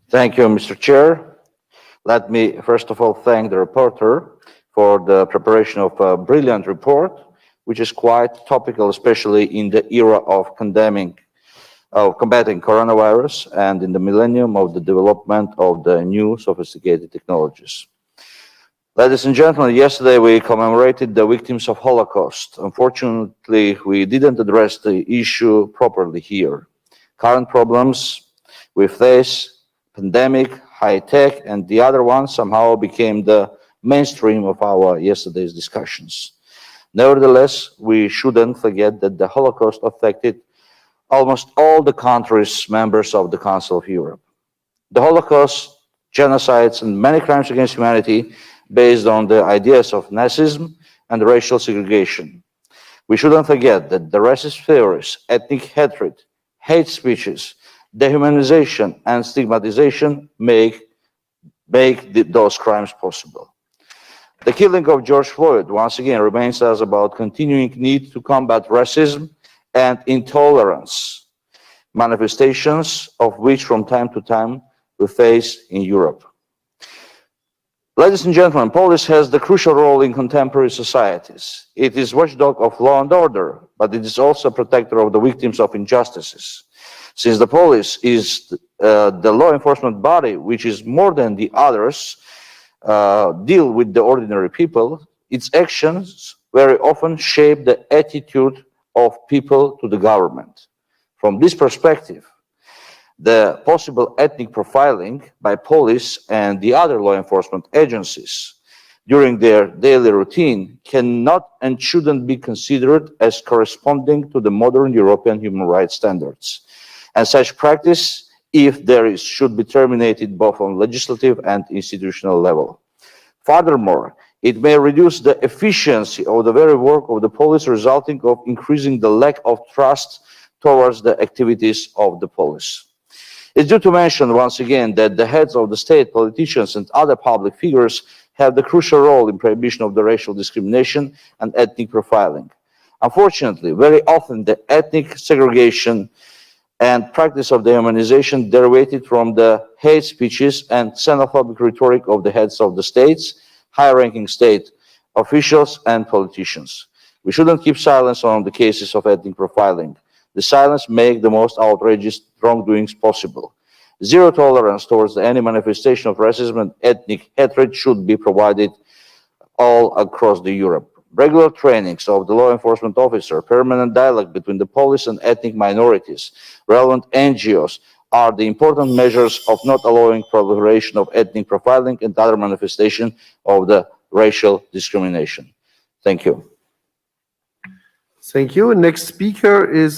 Thank you, Mr. Chair. Let me first of all thank the reporter for the preparation of a brilliant report, which is quite topical, especially in the era of combating coronavirus and in the millennium of the development of the new sophisticated technologies. Ladies and gentlemen, yesterday we commemorated the victims of Holocaust. Unfortunately, we didn't address the issue properly here. Current problems we face, pandemic, high tech, and the other one somehow became the mainstream of our yesterday's discussions. Nevertheless, we shouldn't forget that the Holocaust affected almost all the countries members of the Council of Europe. The Holocaust, genocides, and many crimes against humanity based on the ideas of Nazism and racial segregation. We shouldn't forget that the racist theories, ethnic hatred, hate speeches, dehumanization, and stigmatization make those crimes possible. The killing of George Floyd once again reminds us about continuing need to combat racism and intolerance, manifestations of which from time to time we face in Europe. Ladies and gentlemen, police has the crucial role in contemporary societies. It is watchdog of law and order, but it is also a protector of the victims of injustices. Since the police is the law enforcement body, which is more than the others, deal with the ordinary people, its actions very often shape the attitude of people to the government. From this perspective, the possible ethnic profiling by police and the other law enforcement agencies during their daily routine cannot and shouldn't be considered as corresponding to the modern European human rights standards. And such practice, if there is, should be terminated both on legislative and institutional level. Furthermore, it may reduce the efficiency of the very work of the police, resulting of increasing the lack of trust towards the activities of the police. It's due to mention once again that the heads of the state, politicians, and other public figures have the crucial role in prohibition of the racial discrimination and ethnic profiling. Unfortunately, very often the ethnic segregation and practice of dehumanization derivated from the hate speeches and xenophobic rhetoric of the heads of the states, high-ranking state officials, and politicians. We shouldn't keep silence on the cases of ethnic profiling. The silence makes the most outrageous wrongdoings possible. Zero tolerance towards any manifestation of racism and ethnic hatred should be provided all across Europe. Regular trainings of the law enforcement officer, permanent dialogue between the police and ethnic minorities, relevant NGOs are the important measures of not allowing proliferation of ethnic profiling and other manifestation of the racial discrimination. Thank you. Thank you. Next speaker is